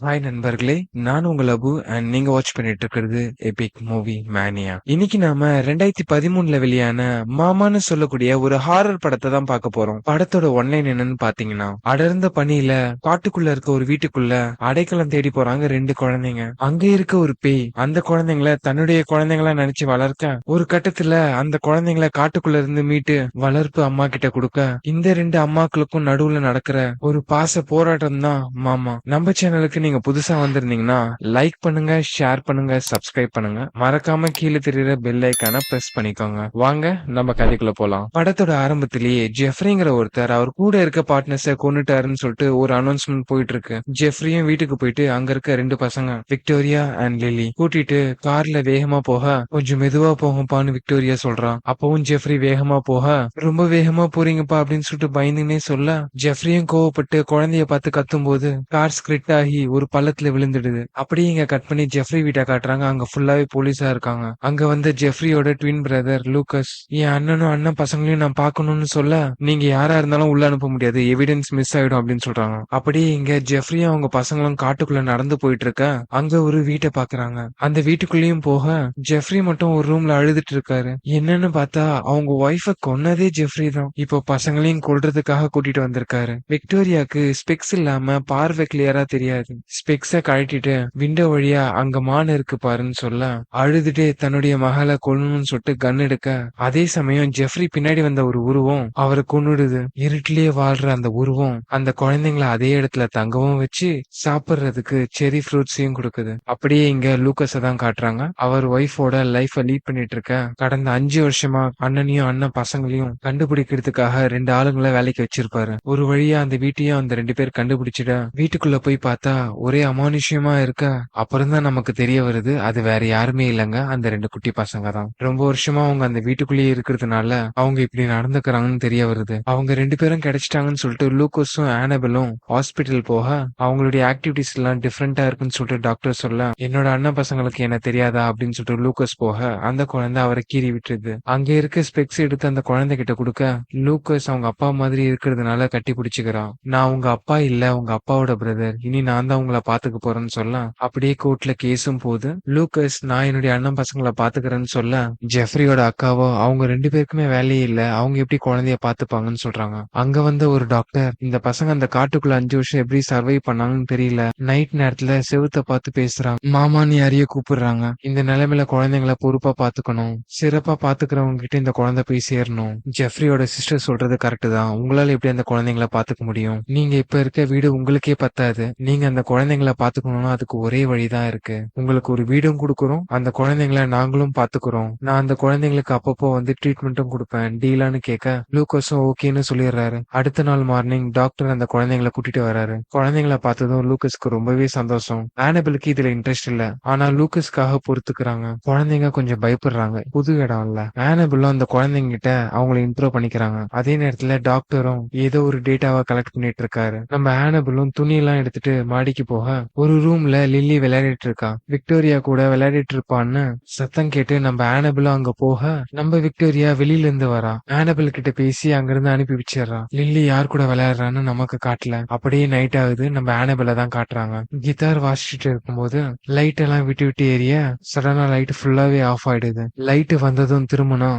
Hi நண்பர்களே, நான் உங்கள் அபு அண்ட் நீங்க வாட்ச் பண்ணிட்டு இருக்கிறது எபிக் மூவி மேனியா. இன்னைக்கு நாம 2013 வெளியான மாமான்னு சொல்லக்கூடிய ஒரு ஹாரர் படத்தை தான் பார்க்க போறோம். படத்தோட ஒன்லைன் என்னன்னு பாத்தீங்கன்னா, அடர்ந்த பனியில காட்டுக்குள்ள இருக்க ஒரு வீட்டுக்குள்ள அடைக்கலம் தேடி போறாங்க ரெண்டு குழந்தைங்க. அங்க இருக்க ஒரு பேய் அந்த குழந்தைங்கள தன்னுடைய குழந்தைங்களா நினைச்சு வளர்க்க, ஒரு கட்டத்துல அந்த குழந்தைங்கள காட்டுக்குள்ள இருந்து மீட்டு வளர்ப்பு அம்மா கிட்ட கொடுக்க, இந்த ரெண்டு அம்மாக்களுக்கும் நடுவுல நடக்கிற ஒரு பாச போராட்டம் தான் மாமா. நம்ம சேனலுக்கு நீங்க புதுசா வந்திருந்தீங்கன்னா லைக் பண்ணுங்க, ஷேர் பண்ணுங்க, சப்ஸ்கிரைப் பண்ணுங்க. மறக்காம கீழே தெரியுற பெல் ஐக்கான பிரஸ் பண்ணிக்கோங்க. வாங்க நம்ம கதைக்குள்ள போலாம். படத்தோட ஆரம்பத்திலேயே ஜெஃப்ரிங்கிற ஒருத்தர் அவர் கூட இருக்க பார்ட்னர்ஸ கொன்னுட்டாருன்னு சொல்லிட்டு ஒரு அனௌன்ஸ்மெண்ட் போயிட்டு இருக்கு. ஜெஃப்ரியும் வீட்டுக்கு போயிட்டு அங்க இருக்க ரெண்டு பசங்க விக்டோரியா அண்ட் லில்லி கூட்டிட்டு கார்ல வேகமா போக, கொஞ்சம் மெதுவா போகும்பான்னு விக்டோரியா சொல்றான். அப்பவும் ஜெஃப்ரி வேகமா போக, ரொம்ப வேகமா போறீங்கப்பா அப்படின்னு சொல்லிட்டு பயந்துனே சொல்ல, ஜெஃப்ரியும் கோவப்பட்டு குழந்தைய பார்த்து கத்தும் போது கார் ஸ்கிரிட் ஆகி ஒரு பள்ளத்துல விழுந்துடுது. அப்படியே இங்க கட் பண்ணி ஜெஃப்ரி வீட்டை காட்டுறாங்க. அங்க ஃபுல்லாவே போலீஸா இருக்காங்க. அங்க வந்து ஜெஃப்ரியோட ட்வின் பிரதர் லூக்கஸ், என் அண்ணனும் அண்ணன் பசங்களையும் நான் பாக்கணும்னு சொல்ல, நீங்க யாரா இருந்தாலும் உள்ள அனுப்ப முடியாது, எவிடன்ஸ் மிஸ் ஆயிடும் அப்படின்னு சொல்றாங்க. அப்படியே இங்க ஜெஃப்ரியும் அவங்க பசங்களும் காட்டுக்குள்ள நடந்து போயிட்டு இருக்க, அங்க ஒரு வீட்டை பாக்குறாங்க. அந்த வீட்டுக்குள்ளேயும் போக ஜெஃப்ரி மட்டும் ஒரு ரூம்ல அழுதுட்டு இருக்காரு. என்னன்னு பார்த்தா அவங்க ஒய்ஃப கொன்னதே ஜெஃப்ரி தான். இப்போ பசங்களையும் கொல்றதுக்காக கூட்டிட்டு வந்திருக்காரு. விக்டோரியாக்கு ஸ்பெக்ஸ் இல்லாம பார்வை கிளியரா தெரியாது. ஸ்பெக்ஸ கழட்டிட்டு விண்டோ வழியா அங்க மான் இருக்கு பாருன்னு சொல்ல, அழுதுட்டே தன்னுடைய மகளை கொல்லணும்னு சொல்லிட்டு கன் எடுக்க, அதே சமயம் ஜெஃப்ரி பின்னாடி வந்த ஒரு உருவம் அவரை கொன்னுடுது. இருட்டிலேயே வாழ்ற அந்த உருவம் அந்த குழந்தைங்களை அதே இடத்துல தங்கவும் வச்சு சாப்பிடுறதுக்கு செரி ஃப்ரூட்ஸையும் கொடுக்குது. அப்படியே இங்க லூக்கஸ தான் காட்டுறாங்க. அவர் ஒய்ஃபோட லைஃப லீட் பண்ணிட்டு இருக்க, கடந்த 5 வருஷமா அண்ணனையும் அண்ணன் பசங்களையும் கண்டுபிடிக்கிறதுக்காக ரெண்டு ஆளுங்களை வேலைக்கு வச்சிருப்பாரு. ஒரு வழியா அந்த வீட்டையும் அந்த ரெண்டு பேர் கண்டுபிடிச்சிட, வீட்டுக்குள்ள போய் பார்த்தா ஒரே அமானுஷ்யமா இருக்க, அப்புறம் தான் நமக்கு தெரிய வருது அது வேற யாருமே இல்லங்க, அந்த ரெண்டு குட்டி பசங்க தான். ரொம்ப வருஷமா அவங்க அந்த வீட்டுக்குள்ளேயே இருக்கிறதுனால அவங்க இப்படி நடந்துக்கிறாங்கன்னு தெரிய வருது. அவங்க ரெண்டு பேரும் கிடைச்சிட்டாங்கன்னு சொல்லிட்டு லூக்கஸும் ஆனபெலும் ஹாஸ்பிட்டல் போக, அவங்களுடைய ஆக்டிவிட்டிஸ் எல்லாம் டிஃப்ரெண்டா இருக்குன்னு சொல்லிட்டு டாக்டர் சொல்ல, என்னோட அண்ணன் பசங்களுக்கு என்ன தெரியாதா அப்படின்னு சொல்லிட்டு லூக்கஸ் போக, அந்த குழந்தை அவரை கீறி விட்டுருது. அங்க இருக்க ஸ்பெக்ஸ் எடுத்து அந்த குழந்தை கிட்ட கொடுக்க, லூக்கஸ் அவங்க அப்பா மாதிரி இருக்கிறதுனால கட்டி பிடிச்சுக்கிறான். நான் உங்க அப்பா இல்ல, உங்க அப்பாவோட பிரதர், இனி நான் தான் உங்களை பாத்துக்க போறேன்னு சொல்ல, அப்படியே கோர்ட்ல கேஸும் போது லூக்கஸ் நான் என்னுடைய அண்ணன் பசங்களை பாத்துக்கிறேன்னு சொல்ல, ஜெஃப்ரியோட அக்காவோ அவங்க ரெண்டு பேருக்குமே வேலையே இல்ல, அவங்க எப்படி குழந்தைய பாத்துப்பாங்கன்னு சொல்றாங்க. அங்க வந்த ஒரு டாக்டர், இந்த பசங்க அந்த காட்டுக்குள்ள 5 வருஷம் எப்படி சர்வை பண்ணாங்கன்னு தெரியல, நைட் நேரத்துல செவுத்த பார்த்து பேசுறாங்க, மாமான்னு யாரையோ கூப்பிடுறாங்க, இந்த நிலைமையில குழந்தைங்களை பொறுப்பா பாத்துக்கணும், சிறப்பா பாத்துக்கிறவங்க கிட்ட இந்த குழந்தை போய் சேரணும். ஜெஃப்ரியோட சிஸ்டர் சொல்றது கரெக்ட் தான், உங்களால எப்படி அந்த குழந்தைங்களை பாத்துக்க முடியும், நீங்க இப்ப இருக்க வீடு உங்களுக்கே பத்தாது, நீங்க அந்த குழந்தைங்களை பாத்துக்கணும்னா அதுக்கு ஒரே வழிதான் இருக்கு, உங்களுக்கு ஒரு வீடும் கொடுக்கறோம், அந்த குழந்தைங்களை நாங்களும் பாத்துக்கிறோம், நான் அந்த குழந்தைங்களுக்கு அப்பப்போ வந்து ட்ரீட்மெண்ட்டும் கொடுப்பேன், டீலான்னு கேட்க லூக்கஸும் ஓகேன்னு சொல்லிடுறாரு. அடுத்த நாள் மார்னிங் டாக்டர் அந்த குழந்தைங்களை கூட்டிட்டு வராரு. குழந்தைங்களை பார்த்ததும் லூக்கஸ்க்கு ரொம்பவே சந்தோஷம். ஆனபெலுக்கு இதுல இன்ட்ரெஸ்ட் இல்ல, ஆனா லூக்கஸ்க்காக பொறுத்துக்கிறாங்க. குழந்தைங்க கொஞ்சம் பயப்படுறாங்க, புது இடம் இல்ல. ஆனபெலும் அந்த குழந்தைங்க கிட்ட அவங்களை இன்ட்ரோ பண்ணிக்கிறாங்க. அதே நேரத்துல டாக்டரும் ஏதோ ஒரு டேட்டாவை கலெக்ட் பண்ணிட்டு இருக்காரு. நம்ம ஆனபெலும் துணி எல்லாம் எடுத்துட்டு மாடிக்கு போக, ஒரு ரூம்ல லில்லி விளையாடிட்டு இருக்கா. விக்டோரியா கூட விளையாடிட்டு இருப்பான்னு சத்தம் கேட்டு நம்ம ஆனபெலும் அங்க போக, நம்ம விக்டோரியா வெளியில இருந்து வரா. ஆனபெல் கிட்ட பேசி அங்கிருந்து அனுப்பி வச்சிடறா. லில்லி யார் கூட விளையாடுறான்னு நமக்கு காட்டல. அப்படியே நைட் ஆகுது, நம்ம ஆனபெல தான் காட்டுறாங்க. கிட்டார் வாசிச்சுட்டு இருக்கும்போது லைட் எல்லாம் விட்டு விட்டு எரிய, சடனா லைட் ஃபுல்லாவே ஆஃப் ஆயிடுது. லைட் வந்ததும் திரும்பினா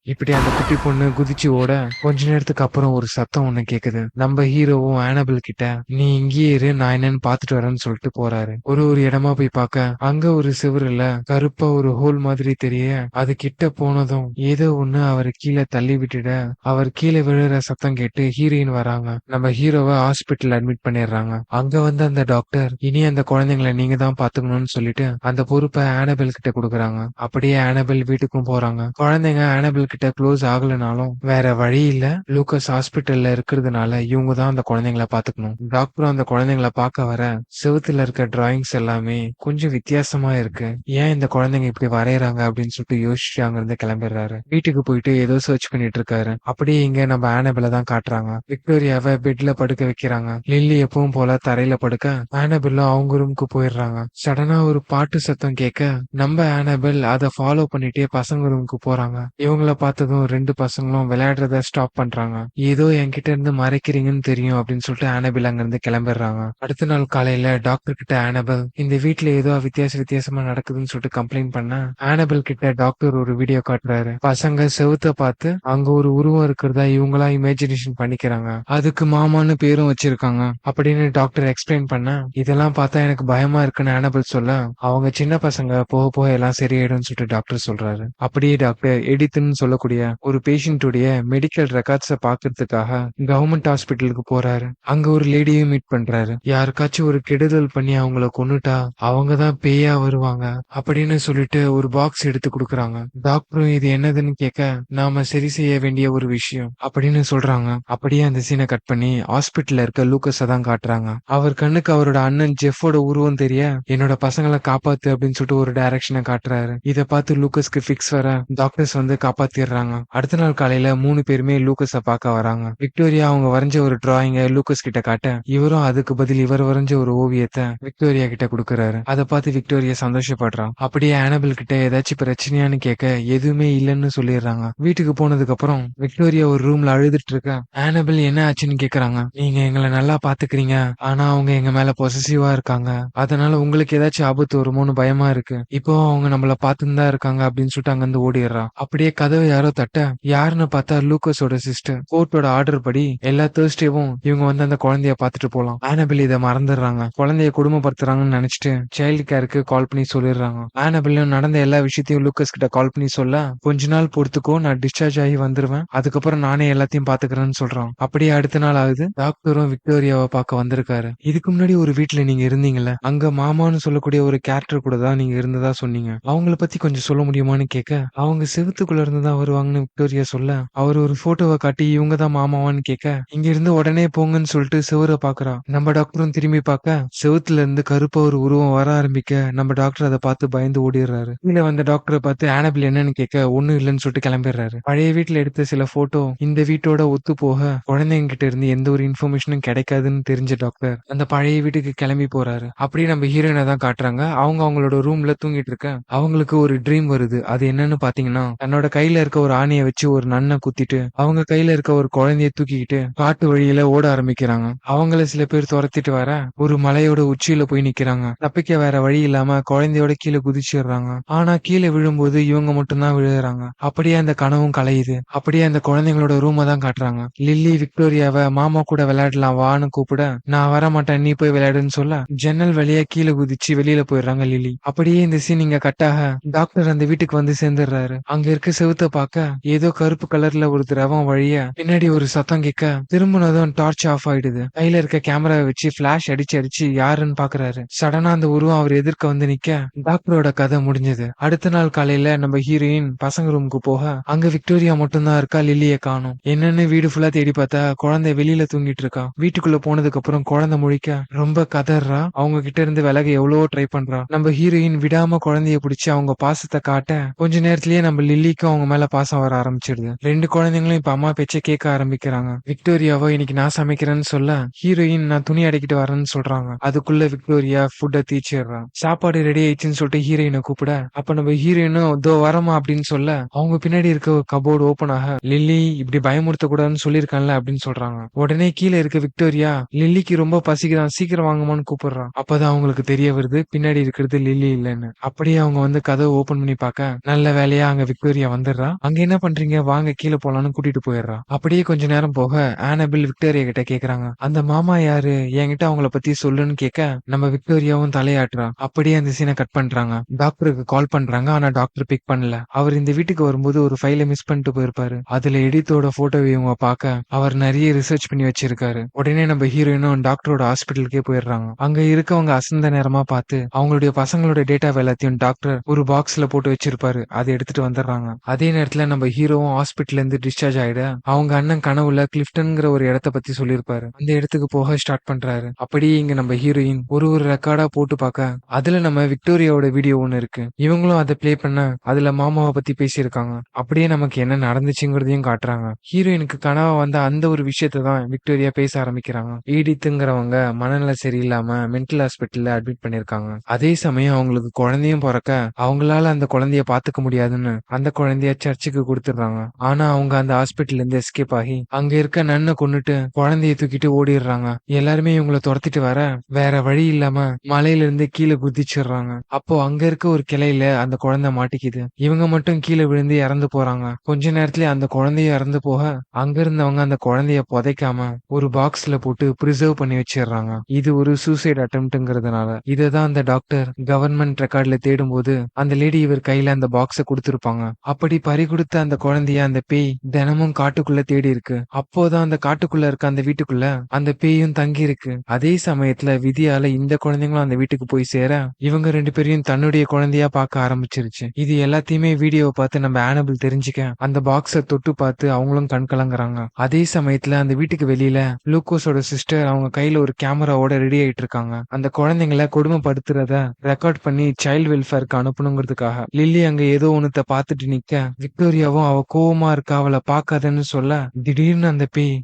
இப்படி அந்த குட்டி பொண்ணு குதிச்சு ஓட, கொஞ்ச நேரத்துக்கு அப்புறம் ஒரு சத்தம் ஒண்ணு கேக்குது. நம்ம ஹீரோவும் ஆனபெல் கிட்ட நீ இங்கேயே இரு, நான் என்னன்னு பாத்துட்டு வரேன்னு சொல்லிட்டு போறாரு. ஒரு இடமா போய் பார்க்க, அங்க ஒரு சிவருல கருப்பா ஒரு ஹோல் மாதிரி தெரிய, அது கிட்ட போனதும் ஏதோ ஒண்ணு அவரை கீழே தள்ளி விட்டுட, அவர் கீழே விழுற சத்தம் கேட்டு ஹீரோயின் வராங்க. நம்ம ஹீரோவை ஹாஸ்பிட்டல் அட்மிட் பண்ணிடுறாங்க. அங்க வந்து அந்த டாக்டர் இனி அந்த குழந்தைங்களை நீங்க தான் பாத்துக்கணும்னு சொல்லிட்டு அந்த பொறுப்பை ஆனபெல் கிட்ட கொடுக்குறாங்க. அப்படியே ஆனபெல் வீட்டுக்கும் போறாங்க. குழந்தைங்க ஆனபெல் கிட்ட க்ளோஸ் ஆகலனாலும் வேற வழி இல்ல, லூக்கஸ் ஹாஸ்பிட்டல்ல இருக்கிறதுனால இவங்க தான் அந்த குழந்தைங்களை பாத்துக்கணும். டாக்டரும் அந்த குழந்தைங்களை பார்க்க வர, செவுத்துல இருக்க டிராயிங்ஸ் எல்லாமே கொஞ்சம் வித்தியாசமா இருக்கு, ஏன் இந்த குழந்தைங்க இப்படி வரையறாங்க அப்படின்னு சொல்லிட்டு யோசிச்சு அங்க இருந்து கிளம்பிடுறாரு. வீட்டுக்கு போயிட்டு ஏதோ சர்ச் பண்ணிட்டு இருக்காரு. அப்படியே இங்க நம்ம ஆனபெல தான் காட்டுறாங்க. விக்டோரியாவை பெட்ல படுக்க வைக்கிறாங்க. லில்லி எப்பவும் போல தரையில படுக்க, ஆனபெல்லும் அவங்க ரூமுக்கு போயிடுறாங்க. சடனா ஒரு பாட்டு சத்தம் கேட்க, நம்ம ஆனபெல் அதை ஃபாலோ பண்ணிட்டே பசங்க ரூமுக்கு போறாங்க. இவங்கள பார்த்ததும் 2 பசங்களும் விளையாடுறத ஸ்டாப் பண்றாங்க. ஏதோ என்கிட்ட இருந்து மறைக்கிறீங்கன்னு தெரியும் அப்படின்னு சொல்லிட்டு ஆனபில் அங்க இருந்து கிளம்பிடுறாங்க. அடுத்த நாள் காலையில டாக்டர் கிட்ட ஆனபில் இந்த வீட்ல ஏதோ வித்தியாசமா நடக்குதுன்னு சொல்லிட்டு கம்ப்ளைண்ட் பண்ண ஆனபில் கிட்ட டாக்டர் ஒரு வீடியோ காட்டுறாரு. பசங்க செவுத்த பார்த்து அங்க ஒரு உருவம் இருக்கிறதா இவங்களா இமேஜினேஷன் பண்ணிக்கிறாங்க. அதுக்கு மாமான்னு பேரும் வச்சிருக்காங்க அப்படின்னு டாக்டர் எக்ஸ்பிளைன் பண்ண இதெல்லாம் பார்த்தா எனக்கு பயமா இருக்குன்னு ஆனபில் சொல்ல அவங்க சின்ன பசங்க போக போக எல்லாம் சரியாயிடும் சொல்லிட்டு டாக்டர் சொல்றாரு. அப்படியே டாக்டர் எடித்துன்னு சொல்லக்கூடிய ஒரு பேஷண்ட்டுடைய மெடிக்கல் ரெக்கார்ட்ஸ பாக்குறதுக்காக கவர்மெண்ட் ஹாஸ்பிட்டலுக்கு போறாரு. அங்க ஒரு லேடியும் மீட் பண்றாரு. யாருக்காச்சும் ஒரு கெடுதல் பண்ணி அவங்கள கொன்னுட்டா அவங்க தான் பேயா வருவாங்க அப்படின்னு சொல்லிட்டு ஒரு பாக்ஸ் எடுத்து கொடுக்கறாங்க. டாக்டரும் இது என்னதுன்னு கேட்க நாம சரி செய்ய வேண்டிய ஒரு விஷயம் அப்படின்னு சொல்றாங்க. அப்படியே அந்த சீனை கட் பண்ணி ஹாஸ்பிட்டல்ல இருக்க லூக்கஸ தான் காட்டுறாங்க. அவர் கண்ணுக்கு அவரோட அண்ணன் ஜெஃபோட உருவம் தெரிய என்னோட பசங்களை காப்பாத்து அப்படின்னு சொல்லிட்டு ஒரு டைரக்ஷனை காட்டுறாரு. இத பார்த்து லூக்கஸ்க்கு ஃபிக்ஸ் வர டாக்டர்ஸ் வந்து காப்பாத்திடுறாங்க. அடுத்த நாள் காலையில 3 பேருமே லூக்கஸ பார்க்க வராங்க. விக்டோரியா அவங்க வரைஞ்ச ஒரு டிராயிங்க லூக்கஸ் கிட்ட காட்ட இவரும் அதுக்கு பதில் இவர் வரைஞ்ச ஒரு ஓவியத்தை விக்டோரியா கிட்ட கொடுக்கறாரு. அதை பார்த்து விக்டோரியா சந்தோஷப்படுறான். அப்படியே ஆனபில் கிட்ட ஏதாச்சும் பிரச்சனையான்னு கேட்க எதுவுமே இல்லைன்னு சொல்லிடுறாங்க. வீட்டுக்கு போனதுக்கு அப்புறம் விக்டோரியா ஒரு ரூம்ல அழுதுட்டு இருக்க ஆனபில் என்ன ஆச்சுன்னு கேக்குறாங்க. நீங்க எங்களை நல்லா பாத்துக்கிறீங்க, ஆனா அவங்க எங்க மேல பொசசிவா இருக்காங்க, அதனால உங்களுக்கு ஏதாச்சும் ஆபத்து வருமோன்னு பயமா இருக்கு. இப்போ அவங்க நம்மள பாத்துன்னு தான் இருக்காங்க அப்படின்னு சொல்லிட்டு அங்க இருந்து ஓடிடுறான். அப்படியே கதவை யாரோ தட்ட யாருன்னு பார்த்தா லூக்கஸோட சிஸ்டர். கோர்ட்டோட ஆர்டர் படி எல்லா தேர்ஸ்டேவும் இவங்க வந்து அந்த குழந்தைய பாத்துட்டு போலாம். ஆனபில் இதை மறந்துடுறாங்க. குழந்தைய குடும்பப்படுத்துறாங்கன்னு நினைச்சிட்டு சைல்டு கேருக்கு கால் பண்ணி சொல்லிடுறாங்க. ஆனபிலும் நடந்த எல்லா விஷயத்தையும் லூக்கஸ் கிட்ட கால் பண்ணி சொல்ல கொஞ்ச நாள் பொறுத்துக்கோ, நான் டிஸ்சார்ஜ் ஆகி வந்துருவேன், அதுக்கப்புறம் நானே எல்லாத்தையும் பாத்துக்கிறேன்னு சொல்றான். அப்படியே அடுத்த நாள் ஆகுது. டாக்டரும் விக்டோரியாவை பார்க்க வந்திருக்காரு. இதுக்கு முன்னாடி ஒரு வீட்டுல நீங்க இருந்தீங்கல்ல, அங்க மாமான்னு சொல்லக்கூடிய ஒரு கேரக்டர் கூட தான் நீங்க இருந்ததா சொன்னீங்க, அவங்கள பத்தி கொஞ்சம் சொல்ல முடியுமான்னு கேட்க அவங்க செவுத்துக்குள்ள இருந்து தான் வருவாங்கன்னு விக்டோரியா சொல்ல அவர் ஒரு போட்டோவை காட்டி இவங்க தான் மாமாவான்னு கேட்க இங்க இருந்து உடனே போங்கன்னு சொல்லிட்டு செவரை பாக்குறா. நம்ம டாக்டரும் திரும்பி பார்க்க செவுத்துல இருந்து கருப்பா ஒரு உருவம் வர ஆரம்பிக்க நம்ம டாக்டர் அதை பார்த்து பயந்து ஓடிடுறாரு. கீழே வந்த டாக்டரை பார்த்து ஆனபில் என்னன்னு கேட்க ஒண்ணும் இல்லைன்னு சொல்லிட்டு கிளம்பிடுறாரு. பழைய வீட்டுல எடுத்த சில போட்டோ இந்த வீட்டோட ஒத்து போக குழந்தைங்க கிட்ட இருந்து எந்த ஒரு இன்ஃபர்மேஷனும் கிடைக்காதுன்னு தெரிஞ்ச டாக்டர் அந்த பழைய வீட்டுக்கு கிளம்பி போறாரு. அப்படியே நம்ம ஹீரோயினை தான் காட்டுறாங்க. அவங்க அவங்களோட ரூம்ல தூங்கிட்டு இருக்க அவங்களுக்கு ஒரு ட்ரீம் வருது. அது என்னன்னு பாத்தீங்கன்னா தன்னோட கையில இருக்க ஒரு ஆணியை வச்சு ஒரு நன்னை குத்திட்டு அவங்க கையில இருக்க ஒரு குழந்தைய தூக்கிக்கிட்டு காட்டு வழியில ஓட ஆரம்பிக்கிறாங்க. அவங்கள சில பேர் துரத்திட்டு வர ஒரு மலையோட உச்சியில போய் நிக்கிறாங்க. தப்பிக்க வேற வழி இல்லாம குழந்தையோட கீழே குதிச்சிடுறாங்க. ஆனா கீழே விழும்போது இவங்க மட்டும்தான் விழுறாங்க. அப்படியே அந்த கனவும் கலையுது. அப்படியே அந்த குழந்தைங்களோட ரூமை தான் காட்டுறாங்க. லில்லி விக்டோரியாவை மாமா கூட விளையாடலாம் வான்னு கூப்பிட நான் வர மாட்டேன், நீ போய் விளையாடுன்னு சொல்ல ஜன்னல் வழியா கீழே குதிச்சு வெளியில போயிடுறாங்க லில்லி. அப்படியே இந்த சீன் இங்க கட்டாக டாக்டர் அந்த வீட்டுக்கு வந்து சேர்ந்துடுறாரு. அங்க இருக்க செவுத்த பார்க்க ஏதோ கருப்பு கலர்ல ஒரு திரவம் வழிய பின்னாடி ஒரு சத்தம் கேட்க திரும்பினதும் டார்ச் ஆஃப் ஆயிடுது. கையில இருக்க கேமராவை வச்சு பிளாஷ் அடிச்சு அடிச்சு யாருன்னு பாக்குறாரு. சடனா அந்த உருவம் அவர் எதிர்க்க வந்து நிக்க டாக்டரோட கதை முடிஞ்சது. அடுத்த நாள் காலையில நம்ம ஹீரோயின் பசங்க ரூமுக்கு போக அங்க விக்டோரியா மட்டும்தான் இருக்கா, லில்லிய காணும். என்னன்னு வீடு ஃபுல்லா தேடி பார்த்தா குழந்தை வெளியில தூங்கிட்டு இருக்கா. வீட்டுக்குள்ள போனதுக்கு அப்புறம் குழந்தை முழிக்க ரொம்ப கதறா. அவங்க கிட்ட இருந்து விலக எவ்வளவோ ட்ரை பண்றா. நம்ம ஹீரோயின் விடாம குழந்தைய பிடிச்சு அவங்க பாசத்தை காட்ட கொஞ்ச நேரத்திலேயே நம்ம லில்லிக்கும் அவங்க மேல பாசம் வர ஆரம்பிச்சிடுது. 2 குழந்தைங்களும் இப்ப அம்மா பேச்ச கேட்க ஆரம்பிக்கிறாங்க. விக்டோரியாவோ இன்னைக்கு நான் சமைக்கிறேன்னு சொல்ல ஹீரோயின் நான் துணி அடைக்கிட்டு வரேன்னு சொல்றாங்க. அதுக்குள்ள விக்டோரியா ஃபுட்டை தீச்சிடுறான். சாப்பாடு ரெடி ஆயிடுச்சுன்னு சொல்லிட்டு ஹீரோயினை கூப்பிட அப்ப நம்ம ஹீரோயினும் இதோ வரமா அப்படின்னு சொல்ல அவங்க பின்னாடி இருக்க கபோர்டு ஓபன் ஆக லில்லி இப்படி பயமுறுத்த கூடாதுன்னு சொல்லிருக்கான்ல அப்படின்னு சொல்றாங்க. உடனே கீழே இருக்க விக்டோரியா லில்லிக்கு ரொம்ப பசிக்குதான் சீக்கிரம் வாங்கமான்னு கூப்பிடுறான். அப்பதான் அவங்களுக்கு தெரிய வருது பின்னாடி இருக்கிறது லில்லி இல்லைன்னு. அப்படியே அவங்க வந்து கதவை ஓபன் பண்ணி பார்க்க நல்ல வேலையா அங்க விக்டோரியா வந்துடுறா. அங்க என்ன பண்றீங்க வாங்க கீழே போலான்னு கூட்டிட்டு போயிடுறா. அப்படியே கொஞ்ச நேரம் போக ஆனபில் விக்டோரியா கிட்ட கேக்குறாங்க அந்த மாமா யாரு, என்கிட்ட அவங்கள பத்தி சொல்லுன்னு கேட்க நம்ம விக்டோரியாவும் தலையாட்டுறா. அப்படியே அந்த சீனை கட் பண்றாங்க. டாக்டருக்கு கால் பண்றாங்க. ஆனா டாக்டர் பிக் பண்ணல. அவர் இந்த வீட்டுக்கு வரும்போது ஒரு ஃபைலை மிஸ் பண்ணிட்டு போயிருப்பாரு. அதுல எடித்தோட போட்டோவை இவங்க பார்க்க அவர் நிறைய ரிசர்ச் பண்ணி வச்சிருக்காரு. உடனே நம்ம ஹீரோயினும் டாக்டரோட ஹாஸ்பிட்டலுக்கே போயிடுறாங்க. அங்க இருக்கவங்க அசந்த நேரமா பார்த்து அவங்களுடைய பசங்களோட டேட்டா எல்லாத்தையும் டாக்டர் ஒரு பாக்ஸ்ல போட்டு வச்சிருப்பாரு. அதை எடுத்துட்டு வந்துடுறாங்க. அதே நேரத்துல நம்ம ஹீரோவும் ஹாஸ்பிட்டல்ல இருந்து டிஸ்சார்ஜ் ஆயிட அவங்க அண்ணன் கனவுல கிளிஃப்டன்ங்கிற ஒரு இடத்த பத்தி சொல்லியிருப்பாரு. அந்த இடத்துக்கு போக ஸ்டார்ட் பண்றாரு. அப்படியே இங்க நம்ம ஹீரோயின் ஒரு ஒரு ரெக்கார்டா போட்டு பார்க்க அதுல நம்ம விக்டோரியாவோட வீடியோ ஒண்ணு இருக்கு. இவங்களும் அதை பிளே பண்ண அதுல மாமாவை பத்தி பேசியிருக்காங்க. அப்படியே நமக்கு என்ன நடந்துச்சுங்கிறதையும் காட்டுறாங்க. ஹீரோயினுக்கு கனவா வந்த அந்த ஒரு விஷயத்த தான் விக்டோரியா பேச ஆரம்பிக்கிறாங்க. ஈடித்துங்கிறவங்க மனநல சரியில்லாம மென்டல் ஹாஸ்பிட்டல்ல அட்மிட் பண்ணிருக்காங்க. அதே சமயம் அவங்களுக்கு குழந்தையும் பிறக்க அவங்களால அந்த குழந்தைய பாத்துக்க முடியாதுன்னு அந்த குழந்தைய சர்ச்சுக்கு குடுத்துடுறாங்க. ஆனா அவங்க அந்த ஹாஸ்பிட்டல்ல இருந்து எஸ்கேப் ஆகி அங்க இருக்க நன்ன கொன்னுட்டு குழந்தைய தூக்கிட்டு ஓடிடுறாங்க. எல்லாருமே இவங்கள துரத்திட்டு வர வேற வழி இல்லாம மலையில இருந்து கீழே குதிச்சிடுறாங்க. அப்போ அங்க இருக்க ஒரு கிளையில அந்த குழந்தை மாட்டிக்குது. இவங்க மட்டும் கீழே விழுந்து இறந்து போறாங்க. கொஞ்ச நேரத்துல அந்த குழந்தைய இறந்து போக அங்க இருந்தவங்க அந்த குழந்தைய புதைக்காம ஒரு பாக்ஸ்ல போட்டு பிரிசர்வ் பண்ணி வச்சிடுறாங்க. இது ஒரு சூசைட் அட்டெம்ப்ட்ங்கிறதுனால. இததான் அந்த டாக்டர் கவர்மெண்ட் ரெக்கார்ட்ல தேடும்போது அந்த லேடி இவர் கையில அந்த பாக்ஸ கொடுத்திருப்பாங்க. அப்படி பறி கொடுத்த அந்த குழந்தைய அந்த பேய் தினமும் காட்டுக்குள்ள தேடி இருக்கு. அப்போதான் அந்த காட்டுக்குள்ள இருக்க அந்த வீட்டுக்குள்ள அந்த பேயும் தங்கி இருக்கு. அதே சமயத்துல விதியால இந்த குழந்தைங்களும் அந்த வீட்டுக்கு போய் சேர இவங்க ரெண்டு பேரையும் தன்னுடைய குழந்தையா பார்க்க ஆரம்பிச்சிருச்சு. இது எல்லாத்தையுமே வீடியோவை பார்த்து நம்ம ஆனபிள் தெரிஞ்சுக்க அந்த பாக்ஸ தொட்டு பார்த்து அவங்களும் கண் கலங்குறாங்க. அதே சமயத்துல அந்த வீட்டுக்கு வெளியில லூக்கோஸோட சிஸ்டர் அவங்க கையில ஒரு கேமராவோட ரெடி ஆயிட்டு இருக்காங்க. அந்த குழந்தைங்களை கொடுமைப்படுத்துறத ரெக்கார்ட் பண்ணி சைல்டு வெல்ஃபேருக்கு அனுப்பணுங்கிறதுக்காக. லில்லி அங்க ஏதோ ஒண்ணுத்த பார்த்துட்டு நிக்க விக்டோரியாவும் அவ கோவமா இருக்கா அவளை பார்க்காதன்னு சொல்ல திடீர்னு அந்த பேய்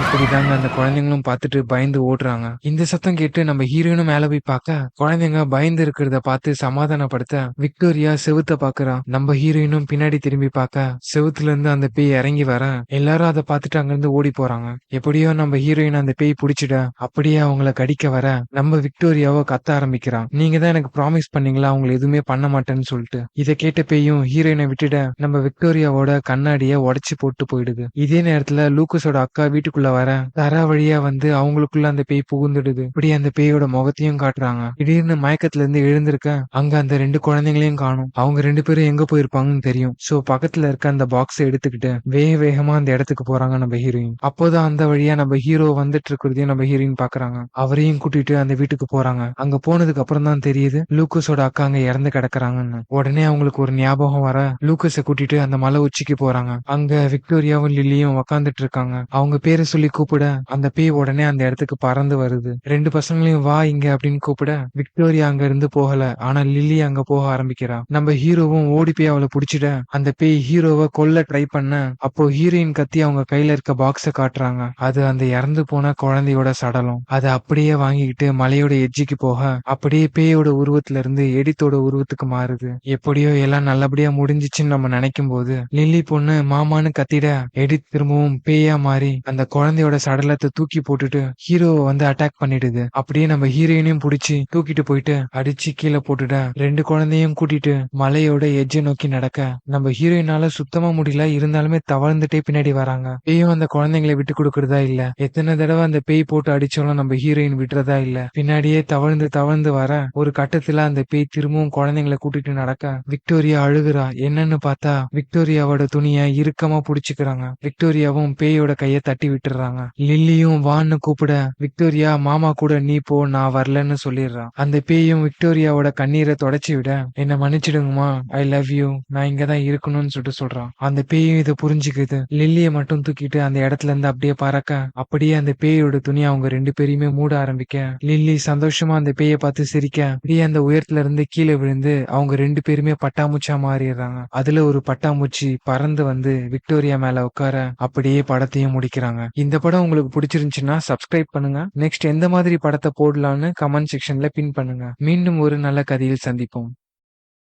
இப்படிதாங்க அந்த குழந்தைங்களும் பார்த்துட்டு பயந்து ஓடுறாங்க. இந்த சத்தம் கேட்டு நம்ம ஹீரோயினும் மேல போய் பார்க்க குழந்தைங்க பயந்து இருக்கிறத பார்த்து சமாதானப்படுத்த விக்டோரியா செவுத்த பாக்குறா. நம்ம ஹீரோயினும் பின்னாடி திரும்பி பார்க்க செவுத்துல இருந்து அந்த பேய் இறங்கி வர எல்லாரும் அதை பார்த்துட்டு அங்கிருந்து ஓடி போறாங்க. எப்படியோ நம்ம ஹீரோயின் அந்த பேய் புடிச்சிட அப்படியே அவங்கள கடிக்க வர நம்ம விக்டோரியாவோ கத்த ஆரம்பிக்கிறான். நீங்க தான் எனக்கு ப்ராமிஸ் பண்ணீங்களா அவங்களை எதுவுமே பண்ண மாட்டேன்னு சொல்லிட்டு. இதை கேட்ட பேயும் ஹீரோயினை விட்டுட நம்ம விக்டோரியாவோட கண்ணாடிய உடைச்சு போட்டு போயிடுது. இதே நேரத்துல லூக்கஸோட அக்கா வீட்டுக்குள்ள வர தர வழியா வந்து அவங்களுக்குள்ள அந்த பேய் புகுந்துடுது. இப்படி அந்த பேயோட முகத்தையும் காட்டுறாங்க. திடீர்னு மயக்கத்துல இருந்து எழுந்திருக்க அங்க அந்த ரெண்டு குழந்தைங்களையும் காணும். அவங்க ரெண்டு பேரும் எங்க போயிருப்பாங்கன்னு தெரியும். சோ பக்கத்துல இருக்க அந்த பாக்ஸ் எடுத்துக்கிட்டு வேக வேகமா அந்த இடத்துக்கு போறாங்க நம்ம ஹீரோயின். அப்போதான் அந்த வழியா நம்ம ஹீரோ வந்துட்டு இருக்கிறதையும் நம்ம ஹீரோயின் பாக்குறாங்க. அவரையும் கூட்டிட்டு அந்த வீட்டுக்கு போறாங்க. அங்க போனதுக்கு அப்புறம் தான் தெரியுது லூக்கஸோட அக்கா அங்க இறந்து கிடக்குறாங்கன்னு. உடனே அவங்களுக்கு ஒரு ஞாபகம் வர லூக்கஸ கூட்டிட்டு அந்த மலை உச்சிக்கு போறாங்க. அங்க விக்டோரியாவும் லில்லியும் உக்காந்துட்டு இருக்காங்க. அவங்க பேரை சொல்லி கூப்பிட அந்த பேய் உடனே அந்த இடத்துக்கு பறந்து வருது. ரெண்டு பசங்களையும் வா இங்க அப்படின்னு கூப்பிட விக்டோரியா அங்க இருந்து போகல. ஆனா லில்லி அங்க போக ஆரம்பிக்கிறா. நம்ம ஹீரோவும் ஓடி போய் அவளை புடிச்சிட அந்த பேய் ஹீரோவை கொல்ல ட்ரை பண்ண அப்போ ஹீரோயின் கத்தி அவங்க கையில இருக்க பாக்ஸ காட்டுறாங்க. அது அந்த இறந்து போன குழந்தையோட சடலம். அதை அப்படியே வாங்கிக்கிட்டு மலையோட எட்ஜிக்கு போக அப்படியே பேயோட உருவத்துல இருந்து எடித்தோட உருவத்துக்கு மாறுது. எப்படியோ எல்லாம் நல்லபடியா முடிஞ்சிச்சுன்னு நம்ம நினைக்கும் போது லில்லி பொண்ணு மாமான்னு கத்திட எடித் திரும்பவும் பேயா மாறி அந்த குழந்தையோட சடலத்தை தூக்கி போட்டுட்டு ஹீரோவை வந்து அட்டாக் பண்ணிடுது. அப்படியே நம்ம ஹீரோயினையும் புடிச்சு தூக்கிட்டு போயிட்டு அடிச்சு கீழே போட்டுட ரெண்டு குழந்தையும் கூட்டிட்டு மலையோட எஜ்ஜை நோக்கி நடக்க நம்ம ஹீரோயினால சுத்தமா முடியல. இருந்தாலுமே தவழ்ந்துட்டே பின்னாடி வராங்க. பேயும் அந்த குழந்தைங்களை விட்டு கொடுக்கறதா இல்ல. எத்தனை தடவை அந்த பேய் போட்டு அடிச்சாலும் நம்ம ஹீரோயின் விடுறதா இல்ல. பின்னாடியே தவழ்ந்து தவழ்ந்து வர ஒரு கட்டத்துல அந்த பேய் திரும்பவும் குழந்தைங்களை கூட்டிட்டு நடக்க விக்டோரியா அழுகுறா. என்னன்னு பார்த்தா விக்டோரியாவோட துணியை இறுக்கமா புடிச்சுக்கிறாங்க. விக்டோரியாவும் பேயோட கைய தட்டி விட்டுறாங்க. லில்லியும் வான்னு கூப்பிட விக்டோரியா மாமா கூட நீ போ நான் வரலன்னு சொல்லிடுறா. அந்த பேயும் விக்டோரியாவோட கண்ணீரை தொடச்சி விட என்ன மன்னிச்சிடுங்கம்மா ஐ லவ் யூ நான் இங்கதான் இருக்கணும்னு சொல்றான். அந்த பேயும் இதை புரிஞ்சுக்குது. லில்லிய மட்டும் தூக்கிட்டு அந்த இடத்துல இருந்து அப்படியே பறக்க அப்படியே அந்த பேயோட துணி அவங்க ரெண்டு பேரையுமே மூட ஆரம்பிக்க லில்லி சந்தோஷமா அந்த பேயை பார்த்து சிரிக்க அப்படியே அந்த உயரத்துல இருந்து கீழே விழுந்து அவங்க ரெண்டு பேருமே பட்டாம்பூச்சா மாறிடுறாங்க. அதுல ஒரு பட்டாம்பூச்சி பறந்து வந்து விக்டோரியா மேல உட்கார அப்படியே படத்தையும் முடிக்கிறாங்க. இந்த படம் உங்களுக்கு பிடிச்சிருந்துச்சுன்னா சப்ஸ்கிரைப் பண்ணுங்க. நெக்ஸ்ட் எந்த மாதிரி படத்தை போடலாம்னு கமெண்ட் செக்ஷன்ல பின் பண்ணுங்க. மீண்டும் ஒரு நல்ல கதையில் சந்திப்போம்.